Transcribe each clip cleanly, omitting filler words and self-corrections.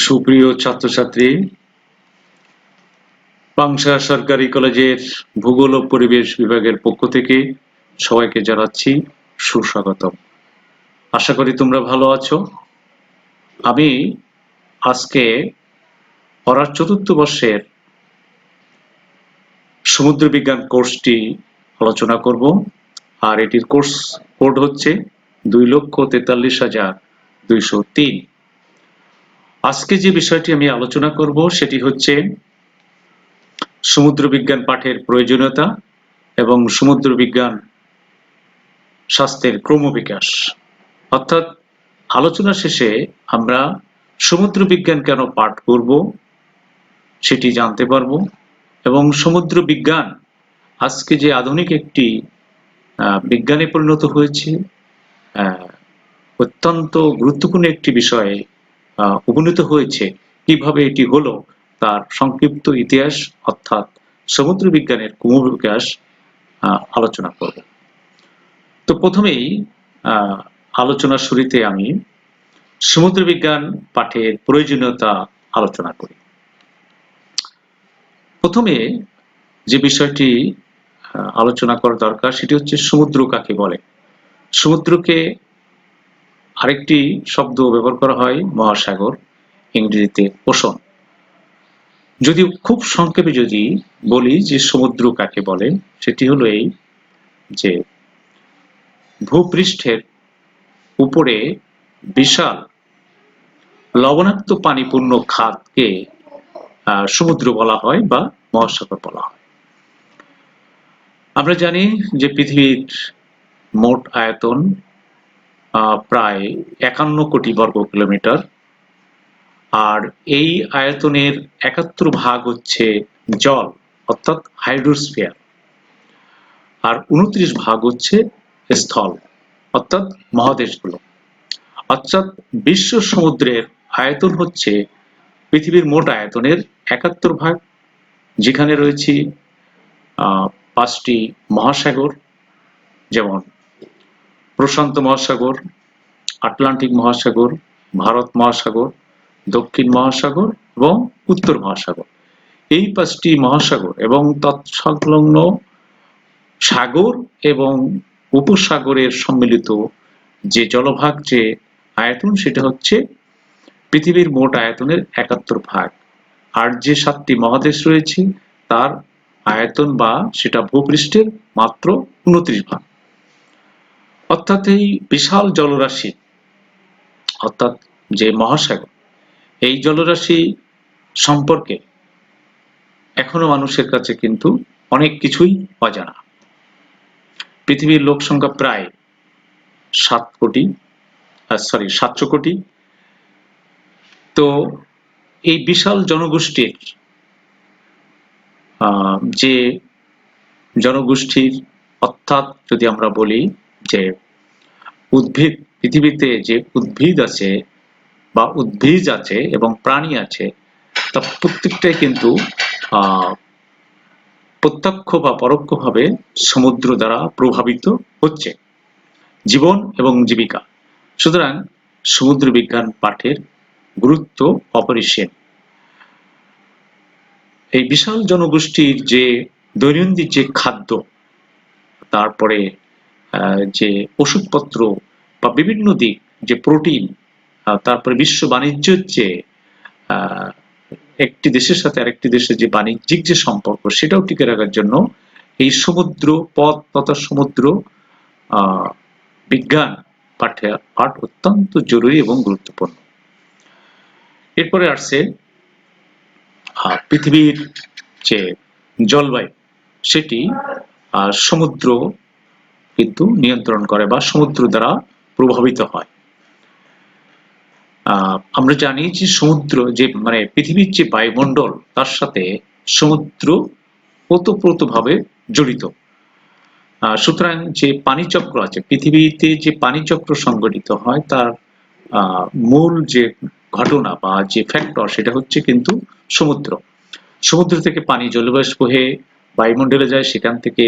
সুপ্রিয় ছাত্রছাত্রী, পাংশা সরকারি কলেজের ভূগোল ও পরিবেশ বিভাগের পক্ষ থেকে সবাইকে জানাচ্ছি সুস্বাগতম। আশা করি তোমরা ভালো আছো। আমি আজকে পড়ার চতুর্থ বর্ষের সমুদ্র বিজ্ঞান কোর্সটি আলোচনা করব, আর এটির কোর্স কোড হচ্ছে 2,43,203। আজকে যে বিষয়টি আমি আলোচনা করব সেটি হচ্ছে সমুদ্র বিজ্ঞান পাঠের প্রয়োজনীয়তা এবং সমুদ্র বিজ্ঞান শাস্ত্রের ক্রমবিকাশ। অর্থাৎ আলোচনা শেষে আমরা সমুদ্র বিজ্ঞান কেন পাঠ করব সেটি জানতে পারবো, এবং সমুদ্র বিজ্ঞান আজকে যে আধুনিক একটি বিজ্ঞানে পরিণত হয়েছে, অত্যন্ত গুরুত্বপূর্ণ একটি বিষয়ে উপনীত হয়েছে, কিভাবে এটি হলো তার সংক্ষিপ্ত ইতিহাস অর্থাৎ সমুদ্র বিজ্ঞানের ক্রমবিকাশ আলোচনা করব। তো প্রথমেই আলোচনার শুরুতে আমি সমুদ্র বিজ্ঞান পাঠের প্রয়োজনীয়তা আলোচনা করি। প্রথমে যে বিষয়টি আলোচনা করা দরকার সেটি হচ্ছে সমুদ্র কাকে বলে। সমুদ্রকে আরেকটি শব্দ ব্যবহার করা হয় মহাসাগর, ইংরেজিতে ওশন। যদি খুব সংক্ষেপে যদি বলি যে সমুদ্র কাকে বলে, সেটি হলো এই যে ভূপৃষ্ঠের উপরে বিশাল লবণাক্ত পানিপূর্ণ খাতকে সমুদ্র বলা হয় বা মহাসাগর বলা হয়। আমরা জানি যে পৃথিবীর মোট আয়তন প্রায় 51 কোটি বর্গ কিলোমিটার, আর এই আয়তনের 71 ভাগ হচ্ছে জল অর্থাৎ হাইড্রোস্ফিয়ার, আর 29 ভাগ হচ্ছে স্থল অর্থাৎ মহাদেশগুলো। অর্থাৎ বিশ্ব সমুদ্রের আয়তন হচ্ছে পৃথিবীর মোট আয়তনের 71 ভাগ, যেখানে রয়েছে 5টি মহাসাগর, যেমন প্রশান্ত মহাসাগর, আটলান্টিক মহাসাগর, ভারত মহাসাগর, দক্ষিণ মহাসাগর এবং উত্তর মহাসাগর। এই 5টি মহাসাগর এবং তৎসংলগ্ন সাগর এবং উপসাগরের সম্মিলিত যে জলভাগ, যে আয়তন, সেটা হচ্ছে পৃথিবীর মোট আয়তনের 71 ভাগ। আর যে 7টি মহাদেশ রয়েছে তার আয়তন বা সেটা ভূপৃষ্ঠের মাত্র 29 ভাগ। অর্থাৎ এই বিশাল জলরাশি অর্থাৎ যে মহাসাগর, এই জলরাশি সম্পর্কে এখনো মানুষের কাছে কিন্তু অনেক কিছুই অজানা। পৃথিবীর লোক সংখ্যা প্রায় 700 কোটি। তো এই বিশাল জনগোষ্ঠীর যে জনগোষ্ঠীর অর্থাৎ যদি আমরা বলি যে উদ্ভিদ, পৃথিবীতে যে উদ্ভিদ আছে বা উদ্ভিজ আছে এবং প্রাণী আছে, তা প্রত্যেকটাই কিন্তু প্রত্যক্ষ বা পরোক্ষভাবে সমুদ্র দ্বারা প্রভাবিত হচ্ছে জীবন এবং জীবিকা। সুতরাং সমুদ্র বিজ্ঞান পাঠের গুরুত্ব অপরিসীম। এই বিশাল জনগোষ্ঠীর যে দৈনন্দিন যে খাদ্য, তারপরে যে ওষুধপত্র বা বিভিন্ন দিক, যে প্রোটিন, তারপরে বিশ্ব বাণিজ্যের যে একটি দেশের সাথে আরেকটি দেশের যে বাণিজ্যিক যে সম্পর্ক, সেটাও টিকে রাখার জন্য এই সমুদ্র পথ তথা সমুদ্র বিজ্ঞান পাঠ অত্যন্ত জরুরি এবং গুরুত্বপূর্ণ। এরপরে আসছে পৃথিবীর যে জলবায়ু, সেটি সমুদ্র কিন্তু নিয়ন্ত্রণ করে বা সমুদ্র দ্বারা প্রভাবিত হয়। আমরা জানি যে সমুদ্র যে পৃথিবীর যে বায়ুমণ্ডল, তার সাথে সমুদ্র ওতপ্রোতভাবে জড়িত। সুতরাং যে পানিচক্র আছে পৃথিবীতে, যে পানিচক্র সংঘটিত হয়, তার মূল যে ঘটনা বা যে ফ্যাক্টর, সেটা হচ্ছে কিন্তু সমুদ্র। সমুদ্র থেকে পানি জলবাষ্প হয়ে বায়ুমণ্ডলে যায়, সেখান থেকে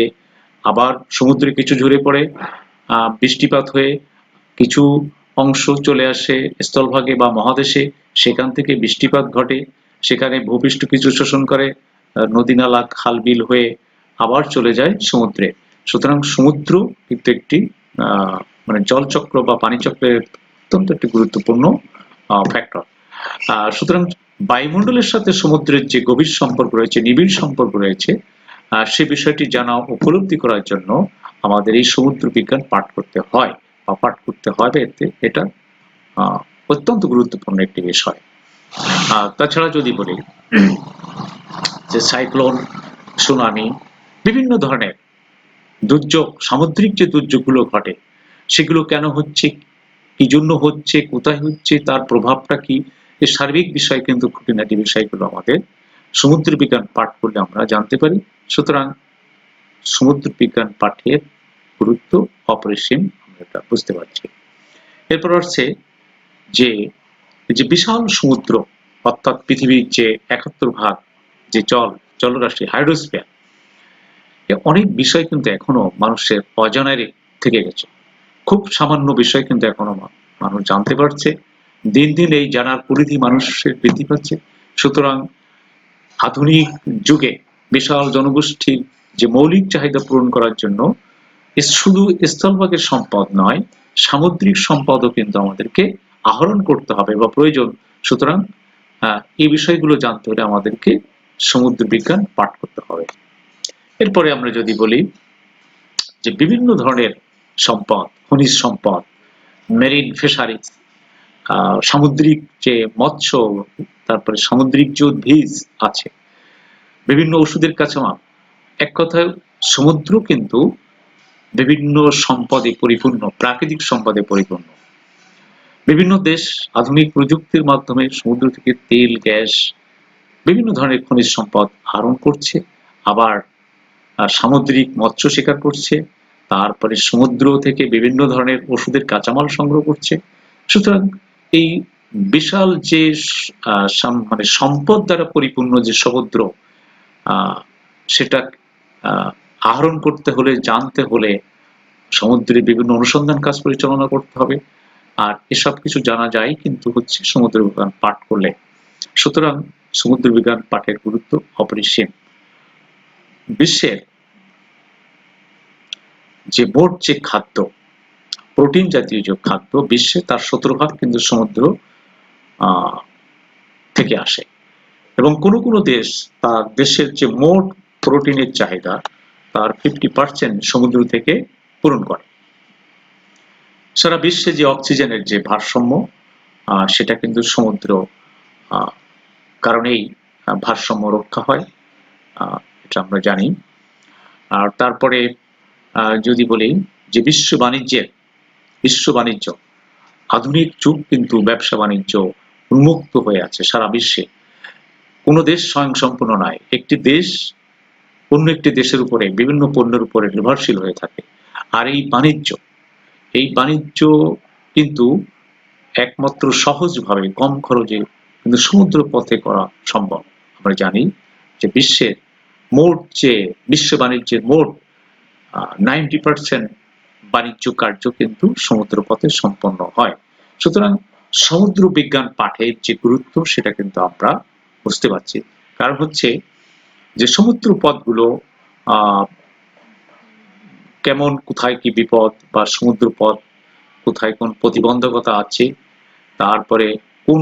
আবার সমুদ্রে কিছু ঝরে পড়ে, বৃষ্টিপাত হয়ে কিছু অংশ চলে আসে স্থলভাগে বা মহাদেশে, সেখান থেকে বৃষ্টিপাত ঘটে, সেখানে ভূপৃষ্ঠ কিছু শোষণ করে, নদী নালা খাল বিল হয়ে আবার চলে যায় সমুদ্রে। সুতরাং সমুদ্র কিন্তু একটি মানে জলচক্র বা পানিচক্রের অত্যন্ত একটি গুরুত্বপূর্ণ ফ্যাক্টর। সুতরাং বায়ুমণ্ডলের সাথে সমুদ্রের যে গভীর সম্পর্ক রয়েছে, নিবিড় সম্পর্ক রয়েছে, সে বিষয়টি জানা উপলব্ধি করার জন্য আমাদের এই সমুদ্র বিজ্ঞান পাঠ করতে হয় বা পাঠ করতে হবে। এটা অত্যন্ত গুরুত্বপূর্ণ একটি বিষয়। তাছাড়া যদি বলি যে সাইক্লোন, সুনামি, বিভিন্ন ধরনের দুর্যোগ, সামুদ্রিক যে দুর্যোগগুলো ঘটে সেগুলো কেন হচ্ছে, কি জন্য হচ্ছে, কোথায় হচ্ছে, তার প্রভাবটা কি, এই সার্বিক বিষয় কিন্তু খুঁটিনাটি বিষয়গুলো আমাদের সমুদ্র বিজ্ঞান পাঠ করলে আমরা জানতে পারি। সুতরাং সমুদ্র বিজ্ঞান পাঠের গুরুত্ব অপরিসীম, আমরা এটা বুঝতে পারছি। এরপর হচ্ছে যে বিশাল সমুদ্র, অর্থাৎ পৃথিবীর যে ৭১ ভাগ যে জলরাশি, হাইড্রোস্ফিয়ার, অনেক বিষয় কিন্তু এখনো মানুষের অজানায় থেকে গেছে। খুব সামান্য বিষয় কিন্তু এখনো মানুষ জানতে পারছে। দিন দিন এই জানার পরিধি মানুষের বৃদ্ধি পাচ্ছে। সুতরাং আধুনিক যুগে বিশাল জনগোষ্ঠীর যে মৌলিক চাহিদা পূরণ করার জন্য শুধু স্থলভাগের সম্পদ নয়, সামুদ্রিক সম্পদও কিন্তু আমাদেরকে আহরণ করতে হবে বা প্রয়োজন। সুতরাং এই বিষয়গুলো জানতে হলে আমাদেরকে সমুদ্র বিজ্ঞান পাঠ করতে হবে। এরপরে আমরা যদি বলি যে বিভিন্ন ধরনের সম্পদ, খনিজ সম্পদ, মেরিন ফিশারিজ, সামুদ্রিক যে মৎস্য, তারপরে সামুদ্রিক যে উদ্ভিদ আছে, বিভিন্ন ওষুধের কাঁচামাল, এক কথায় সমুদ্র কিন্তু বিভিন্ন সম্পদে পরিপূর্ণ, প্রাকৃতিক সম্পদে পরিপূর্ণ। বিভিন্ন দেশ আধুনিক প্রযুক্তির মাধ্যমে সমুদ্র থেকে তেল, গ্যাস, বিভিন্ন ধরনের খনিজ সম্পদ আহরণ করছে, আবার সামুদ্রিক মৎস্য শিকার করছে, তারপরে সমুদ্র থেকে বিভিন্ন ধরনের ওষুধের কাঁচামাল সংগ্রহ করছে। সুতরাং এই বিশাল যে মানে সম্পদ দ্বারা পরিপূর্ণ যে সমুদ্র, সেটা আহরণ করতে হলে, জানতে হলে সমুদ্রে বিভিন্ন অনুসন্ধান কাজ পরিচালনা করতে হবে। আর এসব কিছু জানা যায় কিন্তু হচ্ছে সমুদ্র বিজ্ঞান পাঠ করলে। সুতরাং সমুদ্র বিজ্ঞান পাঠের গুরুত্ব অপরিসীম। বিশ্বের যে মোট যে খাদ্য, প্রোটিন জাতীয় যে খাদ্য, বিশ্বে তার ১৭% কিন্তু সমুদ্র থেকে আসে। এবং কোনো কোনো দেশ তার দেশের যে মোট প্রোটিনের চাহিদা তার 50% সমুদ্র থেকে পূরণ করে। সারা বিশ্বে যে অক্সিজেনের যে ভারসাম্য, সেটা কিন্তু সমুদ্র কারণেই ভারসাম্য রক্ষা হয়, এটা আমরা জানি। আর তারপরে যদি বলি যে বিশ্ব বাণিজ্য, আধুনিক যুগ কিন্তু ব্যবসা বাণিজ্য উন্মুক্ত হয়ে আছে সারা বিশ্বে। কোনো দেশ স্বয়ংসম্পূর্ণ নয়। একটি দেশ অন্য একটি দেশের উপরে বিভিন্ন পণ্যের উপরে নির্ভরশীল হয়ে থাকে। আর এই বাণিজ্য কিন্তু একমাত্র সহজভাবে কম খরচে কিন্তু সমুদ্র পথে করা সম্ভব। আমরা জানি যে বিশ্ব বাণিজ্যের মোট 90% বাণিজ্য কার্য কিন্তু সমুদ্র পথে সম্পন্ন হয়। সুতরাং সমুদ্র বিজ্ঞান পাঠের যে গুরুত্ব সেটা কিন্তু আমরা বুঝতে পারছি। কারণ হচ্ছে যে সমুদ্র পথগুলো কেমন, কোথায় কি বিপদ, বা সমুদ্র পথ কোথায় কোন প্রতিবন্ধকতা আছে, তারপরে কোন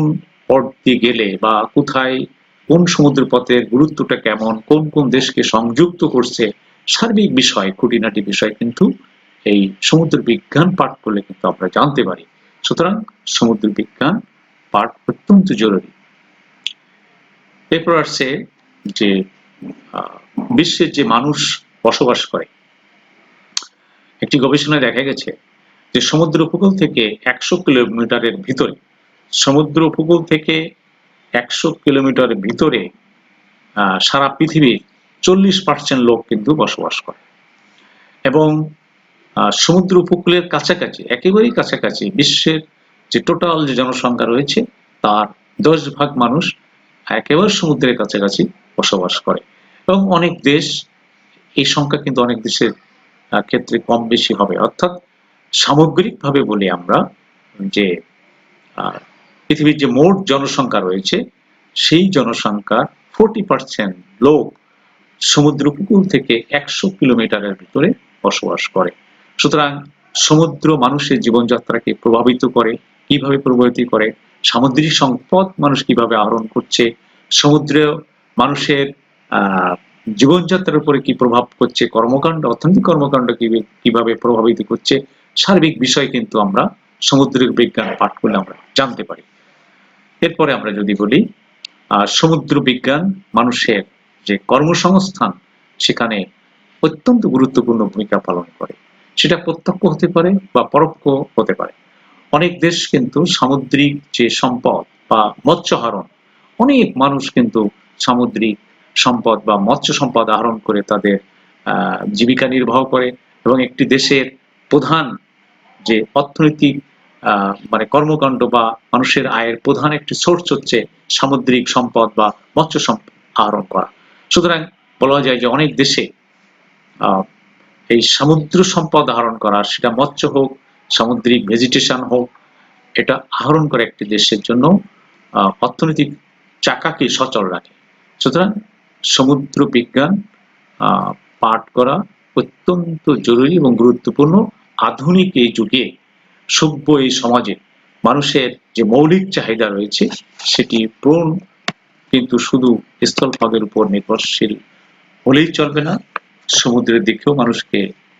পথ দিয়ে গেলে বা কোথায় কোন সমুদ্র পথের গুরুত্বটা কেমন, কোন কোন দেশকে সংযুক্ত করছে, সার্বিক বিষয়, খুঁটিনাটি বিষয় কিন্তু এই সমুদ্র বিজ্ঞান পাঠ করলে কিন্তু আমরা জানতে পারি। সুতরাং সমুদ্র বিজ্ঞান পাঠ অত্যন্ত জরুরি। এরপর আসছে যে বিশ্বের যে মানুষ বসবাস করে, একটি গবেষণায় দেখা গেছে যে সমুদ্র উপকূল থেকে ১০০ কিলোমিটারের ভিতরে, সমুদ্র উপকূল থেকে ১০০ কিলোমিটার ভিতরে সারা পৃথিবীর ৪০% লোক কিন্তু বসবাস করে। এবং সমুদ্র উপকূলের কাছাকাছি, একেবারেই কাছাকাছি বিশ্বের যে টোটাল যে জনসংখ্যা রয়েছে তার ১০% মানুষ একেবারে সমুদ্রের কাছাকাছি বসবাস করে। এবং অনেক দেশ, এই সংখ্যা কিন্তু অনেক দেশের ক্ষেত্রে কম বেশি হবে। অর্থাৎ সামগ্রিকভাবে বলি আমরা যে পৃথিবীর যে মোট জনসংখ্যা রয়েছে সেই জনসংখ্যার 40% লোক সমুদ্র উপকূল থেকে 100 কিলোমিটারের ভিতরে বসবাস করে। সুতরাং সমুদ্র মানুষের জীবনযাত্রাকে প্রভাবিত করে। কিভাবে প্রভাবিত করে? সামুদ্রিক সম্পদ মানুষ কিভাবে আহরণ করছে, সমুদ্রে মানুষের জীবনযাত্রার উপরে কি প্রভাব করছে, কর্মকাণ্ড, অর্থনৈতিক কর্মকাণ্ড কিভাবে প্রভাবিত করছে, সার্বিক বিষয় কিন্তু আমরা সমুদ্রের বিজ্ঞান পাঠ করলে আমরা জানতে পারি। এরপরে আমরা যদি বলি সমুদ্র বিজ্ঞান মানুষের যে কর্মসংস্থান সেখানে অত্যন্ত গুরুত্বপূর্ণ ভূমিকা পালন করে। সেটা প্রত্যক্ষ হতে পারে বা পরোক্ষ হতে পারে। অনেক দেশ কিন্তু সামুদ্রিক যে সম্পদ বা মৎস্যহরণ, অনেক মানুষ কিন্তু সামুদ্রিক সম্পদ বা মৎস্য সম্পদ আহরণ করে তাদের জীবিকা নির্বাহ করে, এবং একটি দেশের প্রধান যে অর্থনৈতিক মানে কর্মকাণ্ড বা মানুষের আয়ের প্রধান একটি সোর্স হচ্ছে সামুদ্রিক সম্পদ বা মৎস্য সম্পদ আহরণ করা। সুতরাং বলা যায় যে অনেক দেশে এই সমুদ্র সম্পদ আহরণ করা, সেটা মৎস্য হোক, সামুদ্রিক ভেজিটেশন হোক, এটা আহরণ করে একটি দেশের জন্য অর্থনৈতিক চাকাকে সচল রাখে। সুতরাং সমুদ্র বিজ্ঞান পাঠ করা অত্যন্ত জরুরি এবং গুরুত্বপূর্ণ। আধুনিক এই যুগে, সভ্য এই সমাজে মানুষের যে মৌলিক চাহিদা রয়েছে সেটি পূরণ কিন্তু শুধু স্থলভাগের উপর নির্ভরশীল হলেই চলবে না। সমুদ্রের দিকেও মানুষকে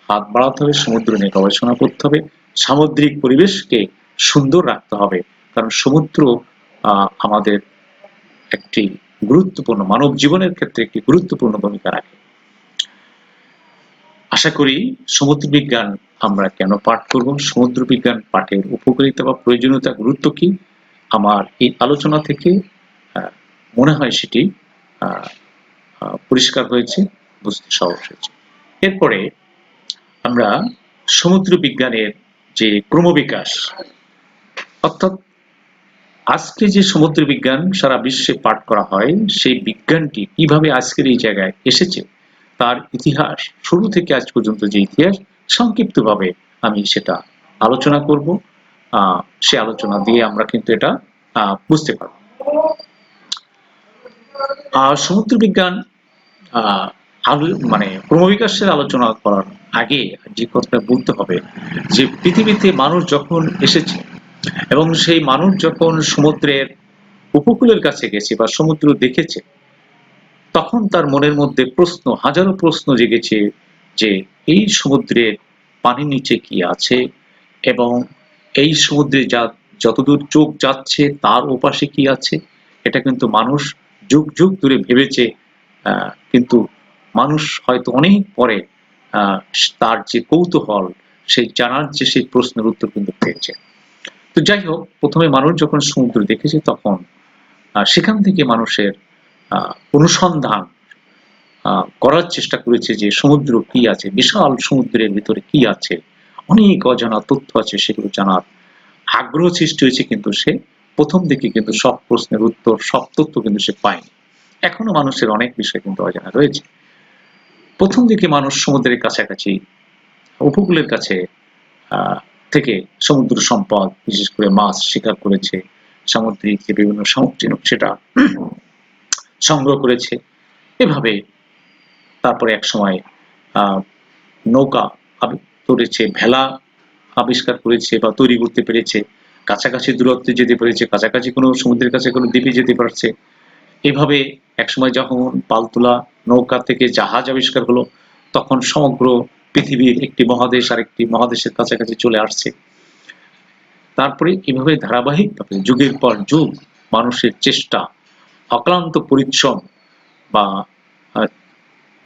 হাত বাড়াতে হবে, সমুদ্র নিয়ে গবেষণা করতে হবে, সামুদ্রিক পরিবেশকে সুন্দর রাখতে হবে, কারণ সমুদ্র আমাদের একটি গুরুত্বপূর্ণ, মানব জীবনের ক্ষেত্রে একটি গুরুত্বপূর্ণ ভূমিকা রাখে। আশা করি সমুদ্র বিজ্ঞান আমরা কেন পাঠ করব, সমুদ্র বিজ্ঞান পাঠের উপকারিতা বা প্রয়োজনীয়তা, গুরুত্ব কি, আমার এই আলোচনা থেকে মনে হয় সেটি পরিষ্কার হয়েছে, বুঝতে সহজ হয়েছে। এরপরে আমরা সমুদ্র বিজ্ঞানের যে ক্রমবিকাশ, অর্থাৎ আজকে যে সমুদ্র বিজ্ঞান সারা বিশ্বে পাঠ করা হয় সেই বিজ্ঞানটি কিভাবে আজকের এই জায়গায় এসেছে তার ইতিহাস, শুরু থেকে আজ পর্যন্ত যে ইতিহাস, সংক্ষিপ্তভাবে আমি সেটা আলোচনা করব। সে আলোচনা দিয়ে আমরা কিন্তু এটা বুঝতে পারব। সমুদ্র বিজ্ঞান মানে ক্রমবিকাশের আলোচনা করার আগে যে কথাটা বলতে হবে যে পৃথিবীতে মানুষ যখন এসেছে এবং সেই মানুষ যখন সমুদ্রের উপকূলের কাছে গেছে বা সমুদ্র দেখেছে, তখন তার মনের মধ্যে প্রশ্ন, হাজারো প্রশ্ন জেগেছে যে এই সমুদ্রের পানির নিচে কি আছে, এবং এই সমুদ্রে যতদূর চোখ যাচ্ছে তার ওপাশে কি আছে। এটা কিন্তু মানুষ যুগ যুগ ধরে ভেবেছে, কিন্তু মানুষ হয়তো অনেক পরে তার যে কৌতূহল, সেই জানার যে সেই প্রশ্নের উত্তর কিন্তু পেয়েছে। তো যাই হোক, প্রথমে মানুষ যখন সমুদ্র দেখেছে তখন সেখান থেকে মানুষের অনুসন্ধান করার চেষ্টা করেছে যে সমুদ্র কি আছে, বিশাল সমুদ্রের ভিতরে কি আছে, অনেক অজানা তথ্য আছে, সেগুলো জানার আগ্রহ সৃষ্টি হয়েছে। কিন্তু সে প্রথম দিকে কিন্তু সব প্রশ্নের উত্তর, সব তথ্য কিন্তু সে পায়নি। এখনো মানুষের অনেক বিষয় কিন্তু অজানা রয়েছে। প্রথম দিকে মানুষ সমুদ্রের কাছাকাছি, উপকূলের কাছে থেকে সমুদ্র সম্পদ, বিশেষ করে মাছ শিকার করেছে, সামুদ্রিক যে বিভিন্ন সামুদ্রিক সেটা সংগ্রহ করেছে। এভাবে তারপরে এক সময় নৌকা করেছে, ভেলা আবিষ্কার করেছে বা তৈরি করতে পেরেছে, কাছাকাছি দূরত্বে যেতে পেরেছে, কাছাকাছি কোনো সমুদ্রের কাছে কোনো দ্বীপে যেতে পারছে। এভাবে একসময় যখন পালতোলা নৌকা থেকে জাহাজ আবিষ্কার হলো, তখন সমগ্র পৃথিবীর একটি মহাদেশ আরেকটি মহাদেশের কাছাকাছি চলে আসছে। তারপরে এভাবে ধারাবাহিকভাবে যুগের পর যুগ মানুষের চেষ্টা, অক্লান্ত পরিশ্রম বা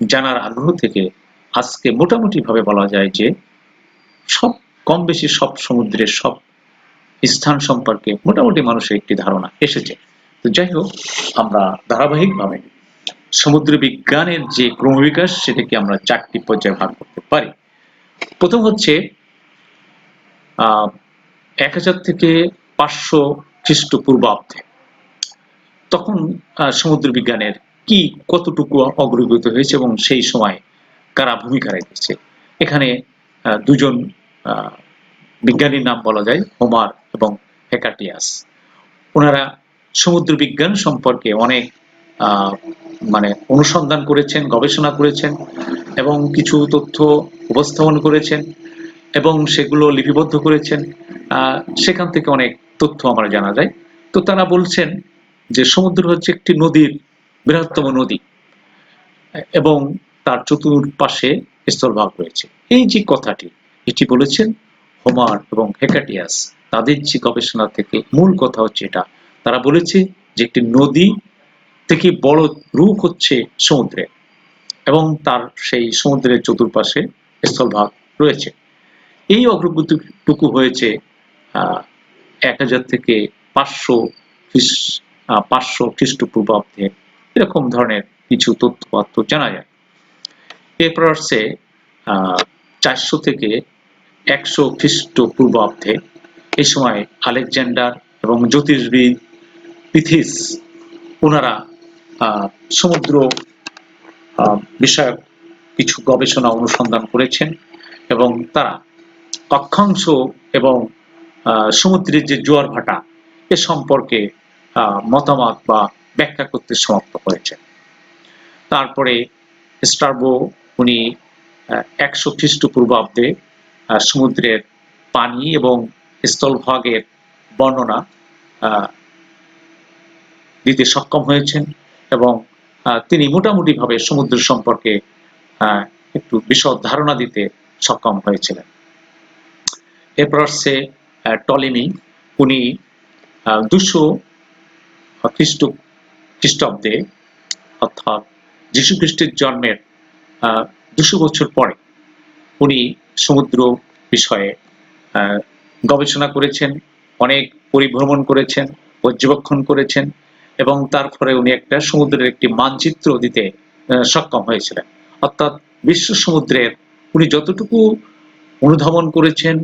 জানার আগ্রহ থেকে আজকে মোটামুটি ভাবে বলা যায় যে সব কম বেশি সব সমুদ্রের সব স্থান সম্পর্কে মোটামুটি মানুষের একটি ধারণা এসেছে। তো যাই হোক, আমরা ধারাবাহিকভাবে সমুদ্র বিজ্ঞানের যে ক্রমবিকাশ সেটাকে আমরা 4টি পর্যায়ে ভাগ করতে পারি। প্রথম হচ্ছে 1000 থেকে 500 খ্রিস্টপূর্বাব্দে। তখন সমুদ্র বিজ্ঞানের কি কতটুকু অগ্রগতি হয়েছে এবং সেই সময় কারা ভূমিকা রেখেছে। এখানে দুজন বিজ্ঞানীর নাম বলা যায়, হোমার এবং হেকাটিয়াস। ওনারা সমুদ্র বিজ্ঞান সম্পর্কে অনেক মানে অনুসন্ধান করেছেন, গবেষণা করেছেন এবং কিছু তথ্য উপস্থাপন করেছেন এবং সেগুলো লিপিবদ্ধ করেছেন। সেখান থেকে অনেক তথ্য আমরা জানা যায়। তো তারা বলছেন যে সমুদ্র হচ্ছে একটি নদীর বৃহত্তম নদী এবং তার চতুর্পাশে স্থলভাগ রয়েছে। এই যে কথাটি, এটি বলেছেন হোমার এবং হেকাটিয়াস। তাদের যে গবেষণা থেকে মূল কথা হচ্ছে এটা, তারা বলেছে যে একটি নদী থেকে বড় রূপ হচ্ছে সমুদ্রে এবং তার সেই সমুদ্রের চতুর্পাশে স্থলভাগ রয়েছে। এই অগ্রগতিটুকু হয়েছে 1000 থেকে 500 খ্রিস্টপূর্বাব্দে, এরকম ধরনের কিছু তথ্যপাত্র জানা যায়। এরপর আসছে 400 থেকে 100 খ্রিস্টপূর্বাব্দে। এই সময় আলেকজান্ডার এবং জ্যোতির্বিদ পিথিস ওনারা সমুদ্র বিষয়ক কিছু গবেষণা অনুসন্ধান করেছেন এবং তারা অক্ষাংশ এবং সমুদ্রের যে জোয়ার ভাটা এ সম্পর্কে মতামত বা ব্যাখ্যা করতে সমাপ্ত করেছেন। তারপরে স্ট্রাবো উনি 100 খ্রিস্টপূর্বাব্দে সমুদ্রের পানি এবং স্থলভাগের বর্ণনা দিতে সক্ষম হয়েছেন এবং তিনি মোটামুটিভাবে সমুদ্র সম্পর্কে একটু বিশদ ধারণা দিতে সক্ষম হয়েছিলেন। এরপর আসছে টলেমি, উনি 200 খ্রিস্টাব্দে অর্থাৎ যীশু খ্রিস্টের জন্মের 200 বছর পরে উনি সমুদ্র বিষয়ে গবেষণা করেছেন, অনেক পরিভ্রমণ করেছেন, পর্যবেক্ষণ করেছেন এবং তার ফলে উনি একটা সমুদ্রের একটি মানচিত্র দিতে সক্ষম হয়েছিলেন। অর্থাৎ বিশ্ব সমুদ্রের উনি যতটুকু অনুধাবন করেছেন,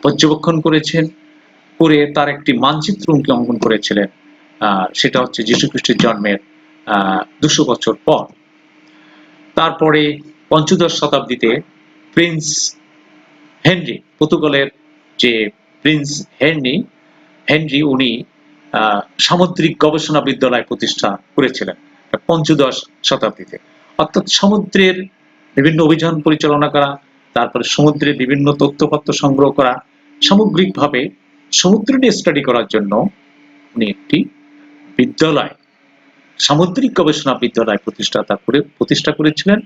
পর্যবেক্ষণ করেছেন, করে তার একটি মানচিত্র উনি অঙ্কন করেছিলেন। সেটা হচ্ছে যীশু খ্রিস্টের জন্মের 200 বছর পর। তারপরে পঞ্চদশ শতাব্দীতে প্রিন্স হেনরি, পর্তুগালের যে প্রিন্স হেনরি উনি সামুদ্রিক গবেষণা বিদ্যালয় প্রতিষ্ঠা করেছিলেন পঞ্চদশ শতাব্দীতে। অর্থাৎ সমুদ্রের বিভিন্ন অভিযান পরিচালনা করা, তারপরে সমুদ্রের বিভিন্ন তথ্যপত্র সংগ্রহ করা, সামগ্রিকভাবে সমুদ্র নিয়ে স্টাডি করার জন্য উনি একটি বিদ্যালয়, সামুদ্রিক গবেষণা বিদ্যালয় প্রতিষ্ঠা করেছিলেন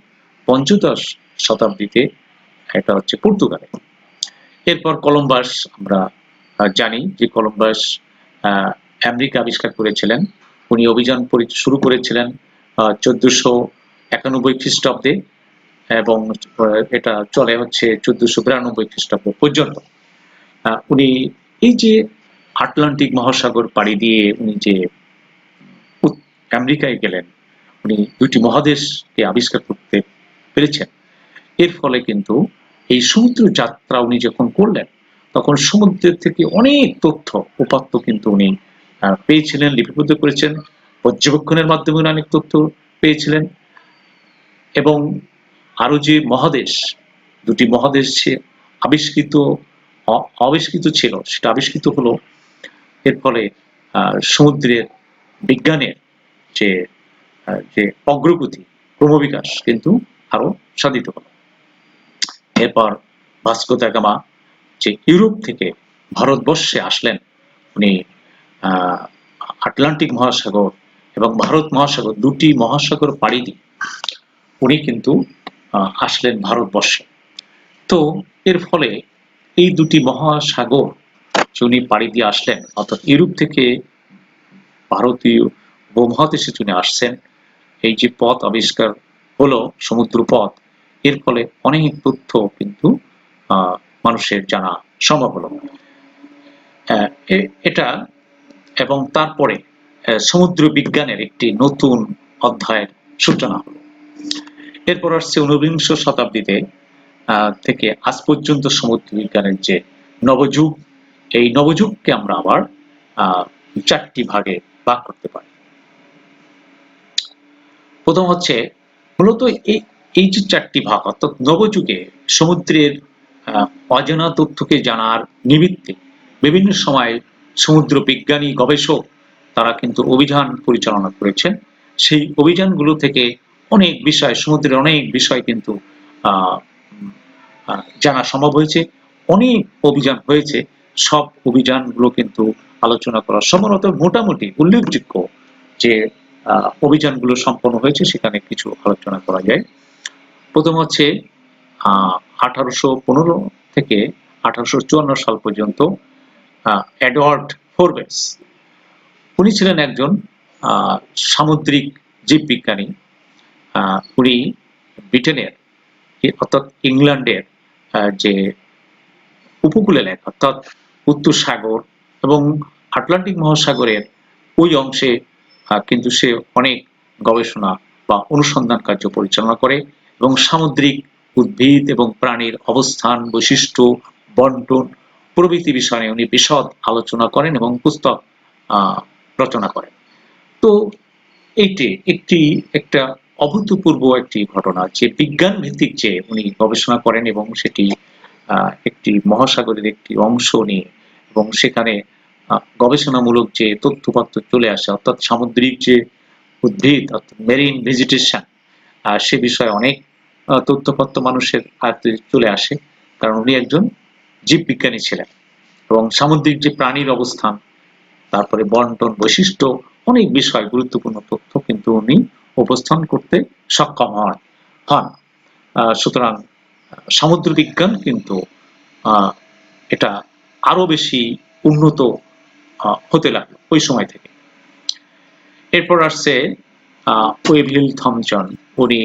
পঞ্চদশ শতাব্দীতে। এটা হচ্ছে পর্তুগালে। এরপর কলম্বাস, আমরা জানি যে কলম্বাস আমেরিকা আবিষ্কার করেছিলেন। উনি অভিযান শুরু করেছিলেন 1491 খ্রিস্টাব্দে এবং এটা চলে হচ্ছে 1492 খ্রিস্টাব্দ পর্যন্ত। উনি এই যে আটলান্টিক মহাসাগর পাড়ি দিয়ে উনি যে আমেরিকায় গেলেন, উনি দুটি মহাদেশকে আবিষ্কার করতে পেরেছেন। এর ফলে কিন্তু এই সমুদ্র যাত্রা উনি যখন করলেন তখন সমুদ্রের থেকে অনেক তথ্য উপাত্ত কিন্তু উনি পেয়েছিলেন, লিপিবদ্ধ করেছেন, পর্যবেক্ষণের মাধ্যমে উনি অনেক তথ্য পেয়েছিলেন এবং আরো যে মহাদেশ, দুটি মহাদেশ আবিষ্কৃত ছিল সেটা আবিষ্কৃত হলো। এর ফলে সমুদ্রের বিজ্ঞানের যে অগ্রগতি, ক্রমবিকাশ কিন্তু আরো সাধিত হলো। এরপর ভাস্কো দা গামা যে ইউরোপ থেকে ভারতবর্ষে আসলেন, উনি আটলান্টিক মহাসাগর এবং ভারত মহাসাগর, দুটি মহাসাগর পাড়ি দিয়ে উনি কিন্তু আসলেন ভারতবর্ষে। তো এর ফলে এই দুটি মহাসাগর উনি পাড়ি দিয়ে আসলেন, অর্থাৎ ইউরোপ থেকে ভারতীয় উপমহাদেশে উনি আসছেন। এই যে পথ আবিষ্কার হলো, সমুদ্র পথ, এর ফলে অনেক তথ্য কিন্তু মানুষের জানা সম্ভব হলো। এটা এবং তারপরে সমুদ্র বিজ্ঞানের একটি নতুন অধ্যায়ের সূচনা হলো। এরপর আসছে 19বিংশ শতাব্দীতে থেকে আজ পর্যন্ত সমুদ্র বিজ্ঞানের যে নবযুগ, এই নবযুগকে আমরা আবার 4টি ভাগে ভাগ করতে পারি। প্রথম হচ্ছে মূলত এই যে 4টি ভাগ, অর্থাৎ নবযুগে সমুদ্রের অজানা তথ্যকে জানার নিমিত্তে বিভিন্ন সময় সমুদ্র বিজ্ঞানী গবেষক তারা কিন্তু অভিযান পরিচালনা করেছেন। সেই অভিযানগুলো থেকে অনেক বিষয়, সমুদ্রের অনেক বিষয় কিন্তু আহ, জানা সম্ভব হয়েছে। অনেক অভিযান হয়েছে, সব অভিযানগুলো কিন্তু আলোচনা করা সম্ভবত মোটামুটি উল্লেখযোগ্য যে অভিযানগুলো সম্পন্ন হয়েছে সেখানে কিছু আলোচনা করা যায়। প্রথম হচ্ছে 1815 থেকে 1854 সাল পর্যন্ত এডওয়ার্ড ফোরবেস, উনি ছিলেন একজন সামুদ্রিক জীববিজ্ঞানী। উনি ব্রিটেনের অর্থাৎ ইংল্যান্ডের যে উপকূল এলাকা অর্থাৎ উত্তর সাগর এবং আটলান্টিক মহাসাগরের ওই অংশে কিন্তু সে অনেক গবেষণা বা অনুসন্ধান কার্য পরিচালনা করে এবং সামুদ্রিক উদ্ভিদ এবং প্রাণীর অবস্থান, বৈশিষ্ট্য, বন্টন প্রভৃতি বিষয়ে উনি বিশদ আলোচনা করেন এবং পুস্তক রচনা করেন। তো এইটি একটা অভূতপূর্ব একটি ঘটনা যে বিজ্ঞান ভিত্তিক যে উনি গবেষণা করেন এবং সেটি একটি মহাসাগরের একটি অংশ নিয়ে এবং সেখানে গবেষণামূলক যে তথ্যপত্র চলে আসে অর্থাৎ সামুদ্রিক যে উদ্ভিদ অর্থাৎ মেরিন ভেজিটেশন সে বিষয়ে অনেক তথ্যপত্র মানুষের হাতে চলে আসে, কারণ উনি একজন জীববিজ্ঞানী ছিলেন এবং সামুদ্রিক যে প্রাণীর অবস্থান, তারপরে বন্টন, বৈশিষ্ট্য অনেক বিষয় গুরুত্বপূর্ণ তথ্য কিন্তু উনি উপস্থান করতে সক্ষম হন। সুতরাং সমুদ্র বিজ্ঞান কিন্তু এটা আরো বেশি উন্নত হতে লাগলো ওই সময় থেকে। এরপর আসছে ওয়েভিল থমসন, উনি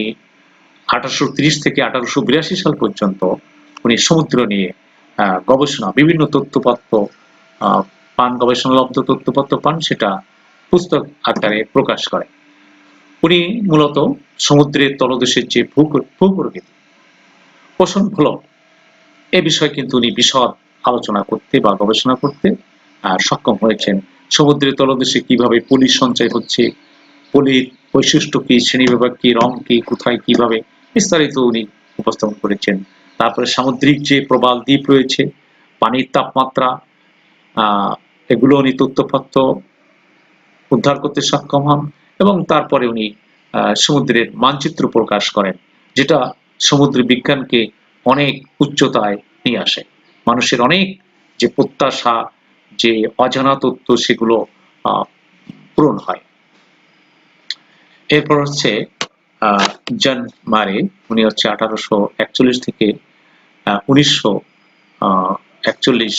1830 থেকে 1882 সাল পর্যন্ত উনি সমুদ্র নিয়ে গবেষণা বিভিন্ন তথ্যপত্র পান, গবেষণালব্ধ তথ্যপত্র পান, সেটা পুস্তক আকারে প্রকাশ করেন। উনি মূলত সমুদ্রের তলদেশের যে ভূপ্রকৃতি, ওশন ফ্লো, এ বিষয়ে কিন্তু উনি বিশদ আলোচনা করতে বা গবেষণা করতে সক্ষম হয়েছেন। সমুদ্রের তলদেশে কিভাবে পলি সঞ্চয় হচ্ছে, পলির বৈশিষ্ট্য কি, শ্রেণীবিভাগ কি, রং কি, কোথায় কিভাবে বিস্তারিত উনি উপস্থাপন করেছেন। তারপরে সামুদ্রিক যে প্রবাল দ্বীপ রয়েছে, পানির তাপমাত্রা, এগুলো উনি তথ্যপত্র উদ্ধার করতে সক্ষম হন এবং তারপরে উনি সমুদ্রের মানচিত্র প্রকাশ করেন, যেটা সমুদ্র বিজ্ঞানকে অনেক উচ্চতায় নিয়ে আসে। মানুষের অনেক যে প্রত্যাশা, যে অজানা তথ্য, সেগুলো পূরণ হয়। এরপর হচ্ছে জন মারে, উনি হচ্ছে 1841 থেকে 1941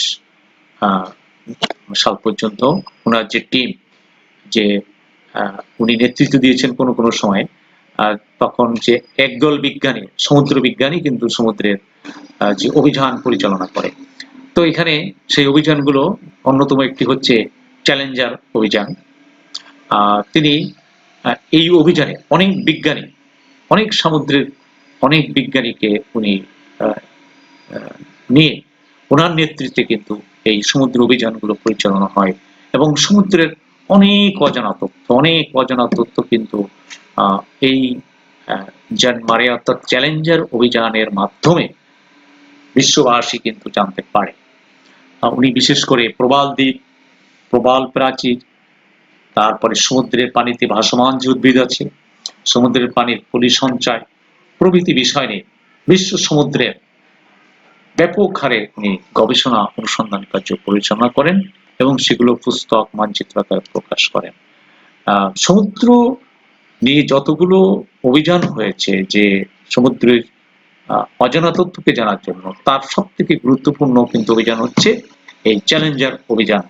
সাল পর্যন্ত ওনার যে টিম, যে উনি নেতৃত্ব দিয়েছেন কোনো কোনো সময়, তখন যে একদল বিজ্ঞানী, সমুদ্র বিজ্ঞানী কিন্তু সমুদ্রের যে অভিযান পরিচালনা করে। তো এখানে সেই অভিযানগুলো অন্যতম একটি হচ্ছে চ্যালেঞ্জার অভিযান। তিনি এই অভিযানে অনেক বিজ্ঞানী, অনেক সমুদ্রের অনেক বিজ্ঞানীকে উনি নিয়ে ওনার নেতৃত্বে কিন্তু এই সমুদ্র অভিযানগুলো পরিচালনা হয় এবং সমুদ্রের অনেক অজানা তথ্য কিন্তু এই জন মারে অর্থাৎ চ্যালেঞ্জার অভিযানের মাধ্যমে বিশ্ববাসী কিন্তু জানতে পারে। উনি বিশেষ করে প্রবাল দ্বীপ, প্রবাল প্রাচীর, তারপরে সমুদ্রের পানিতে ভাসমান যে উদ্ভিদ আছে, সমুদ্রের পানির পলি সঞ্চয় প্রভৃতি বিষয় নিয়ে বিশ্ব সমুদ্রের ব্যাপক হারে উনি গবেষণা অনুসন্ধান কার্য পরিচালনা করেন এবং সেগুলো পুস্তক, মানচিত্র আকারে প্রকাশ করেন। সমুদ্র নিয়ে যতগুলো অভিযান হয়েছে যে সমুদ্রের অজানা তথ্যকে জানার জন্য, তার সবথেকে গুরুত্বপূর্ণ কিন্তু অভিযান হচ্ছে এই চ্যালেঞ্জার অভিযান,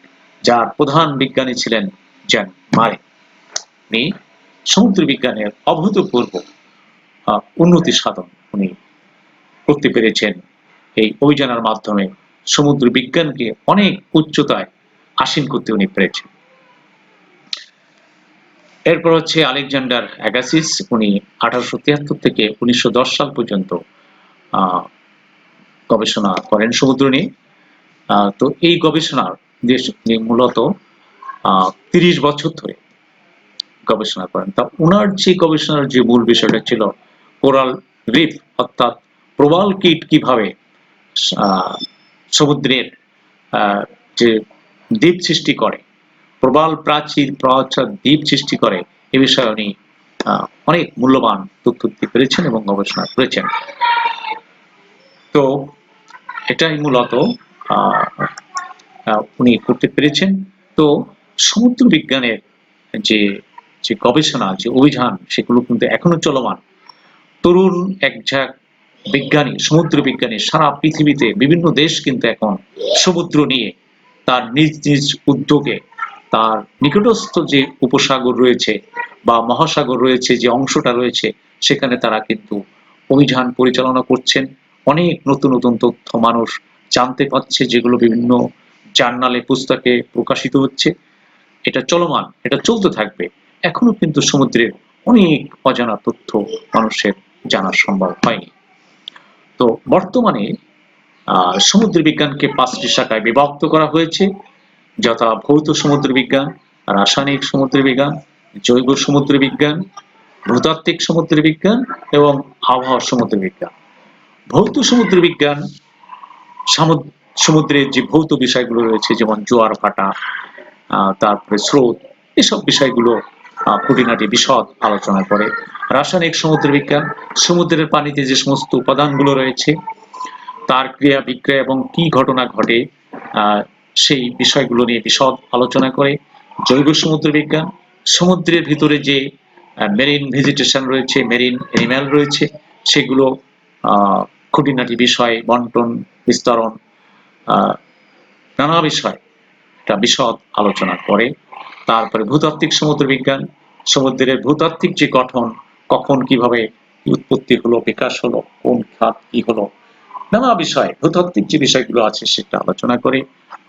যার প্রধান বিজ্ঞানী ছিলেন জন মারে। উনি সমুদ্র বিজ্ঞানের অভূতপূর্ব উন্নতি সাধন উনি করতে পেরেছেন এই অভিযানের মাধ্যমে। সমুদ্র বিজ্ঞানকে অনেক উচ্চতায় আসীন করতে উনি পেরেছেন। এরপর হচ্ছে আলেকজান্ডার অ্যাগাসিস, উনি 1873 থেকে 1910 সাল পর্যন্ত গবেষণা করেন সমুদ্র নিয়ে। তো এই গবেষণার মূলত 30 বছর ধরে গবেষণা করেন। তা উনার যে গবেষণার যে মূল বিষয়টা ছিল কোরাল রিফ অর্থাৎ প্রবাল কীট কিভাবে সমুদ্রের যে দ্বীপ সৃষ্টি করে, প্রবাল প্রাচীর দ্বীপ সৃষ্টি করে, এ বিষয়ে উনি অনেক মূল্যবান তথ্য দিতে পেরেছেন এবং গবেষণা করেছেন। তো এটাই মূলত উনি করতে পেরেছেন। তো সমুদ্র বিজ্ঞানের যে যে গবেষণা, যে অভিযান, সেগুলো কিন্তু এখনো চলমান। তরুণ একঝাঁক বিজ্ঞানী, সমুদ্র বিজ্ঞানী সারা পৃথিবীতে বিভিন্ন দেশ কিন্তু এখন সমুদ্র নিয়ে তার নিজ নিজ উদ্যোগে তার নিকটস্থ যে উপসাগর রয়েছে বা মহাসাগর রয়েছে, যে অংশটা রয়েছে, সেখানে তারা কিন্তু অভিযান পরিচালনা করছেন। অনেক নতুন নতুন তথ্য মানুষ জানতে পারছে, যেগুলো বিভিন্ন জার্নালে, পুস্তকে প্রকাশিত হচ্ছে। এটা চলমান, এটা চলতে থাকবে। এখনো কিন্তু সমুদ্রের অনেক অজানা তথ্য মানুষের জানা সম্ভব হয়নি। তো বর্তমানে সমুদ্র বিজ্ঞানকে 5টি শাখায় বিভক্ত করা হয়েছে, যথা ভৌত সমুদ্র বিজ্ঞান, রাসায়নিক সমুদ্র বিজ্ঞান, জৈব সমুদ্র বিজ্ঞান, ভূতাত্ত্বিক সমুদ্র বিজ্ঞান এবং আবহাওয়া সমুদ্র বিজ্ঞান। ভৌত সমুদ্র বিজ্ঞান সমুদ্রের যে ভৌত বিষয়গুলো রয়েছে, যেমন জোয়ার ভাটা, তারপরে স্রোত, এসব বিষয়গুলো খুঁটিনাটি বিশদ আলোচনা করে। রাসায়নিক সমুদ্র বিজ্ঞান সমুদ্রের পানিতে যে সমস্ত উপাদানগুলো রয়েছে, তার ক্রিয়া বিক্রিয়া এবং কি ঘটনা ঘটে, সেই বিষয়গুলো নিয়ে বিশদ আলোচনা করে। জৈব সমুদ্র বিজ্ঞান সমুদ্রের ভিতরে যে মেরিন ভেজিটেশন রয়েছে, মেরিন অ্যানিম্যাল রয়েছে, সেগুলো খুঁটিনাটি বিষয় বন্টন, বিস্তরণ, নানা বিষয় একটা বিশদ আলোচনা করে। তারপরে ভূতাত্ত্বিক সমুদ্র বিজ্ঞান সমুদ্রের ভূতাত্ত্বিক যে গঠন, কখন কিভাবে উৎপত্তি হলো, বিকাশ হলো, কোন খাত কি হলো, নানা বিষয় ভূতাত্ত্বিক যে বিষয়গুলো আছে সেটা আলোচনা করে।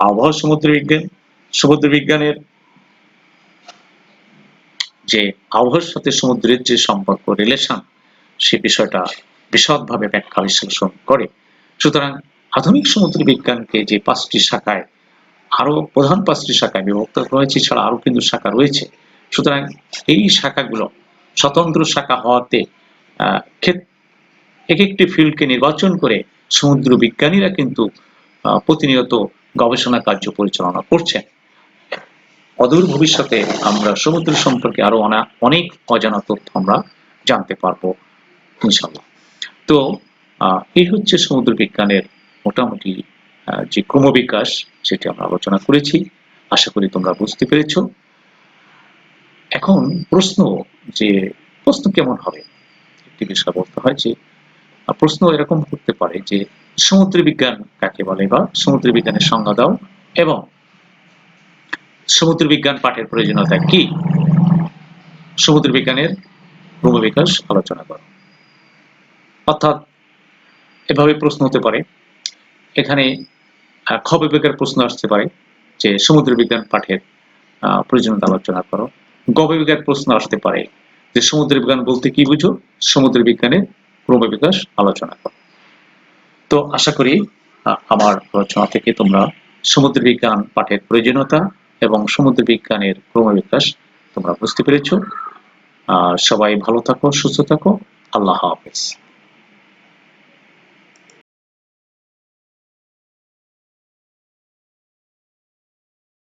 আবহাওয়া সমুদ্র বিজ্ঞান সমুদ্র বিজ্ঞানের যে আবহাওয়ার সাথে সমুদ্রের যে সম্পর্ক, রিলেশন, সে বিষয়টা বিশদভাবে ব্যাখ্যা বিশ্লেষণ করে। সুতরাং আধুনিক সমুদ্র বিজ্ঞানকে যে 5টি শাখায়, আরো প্রধান 5টি শাখায় বিভক্ত হয়েছে, ছাড়া আরো কিন্তু শাখা রয়েছে। সুতরাং এই শাখাগুলো স্বতন্ত্র শাখা হওয়াতে এক একটি ফিল্ডকে নির্বাচন করে সমুদ্র বিজ্ঞানীরা কিন্তু প্রতিনিয়ত গবেষণা কার্য পরিচালনা করছেন। অদূর ভবিষ্যতে আমরা সমুদ্র সম্পর্কে আরো অনেক অজানা তথ্য আমরা জানতে পারবো ইনশাআল্লাহ। তো এই হচ্ছে সমুদ্র বিজ্ঞানের মোটামুটি যে ক্রমবিকাশ, সেটি আমরা আলোচনা করেছি। আশা করি তোমরা বুঝতে পেরেছো। এখন প্রশ্ন কেমন হবে, একটি বিষয় বলতে হয় যে প্রশ্ন এরকম করতে পারে যে সমুদ্র বিজ্ঞান কাকে বলে, বা সমুদ্র বিজ্ঞানের সংজ্ঞা দাও এবং সমুদ্র বিজ্ঞান পাঠের প্রয়োজনীয়তা কি, সমুদ্র বিজ্ঞানের ক্রমবিকাশ আলোচনা করো। অর্থাৎ এভাবে প্রশ্ন হতে পারে, এখানে খ বিভাগের প্রশ্ন আসতে পারে যে সমুদ্র বিজ্ঞান পাঠের প্রয়োজনীয়তা আলোচনা করো। গ বিভাগের প্রশ্ন আসতে পারে যে সমুদ্র বিজ্ঞান বলতে কি বুঝো, সমুদ্র বিজ্ঞানের ক্রমবিকাশ আলোচনা করো। তো আশা করি আমার আলোচনা থেকে তোমরা সমুদ্র বিজ্ঞান পাঠের প্রয়োজনীয়তা এবং সমুদ্র বিজ্ঞানের ক্রমবিকাশ তোমরা বুঝতে পেরেছো। সবাই ভালো থাকো, সুস্থ থাকো। আল্লাহ হাফেজ।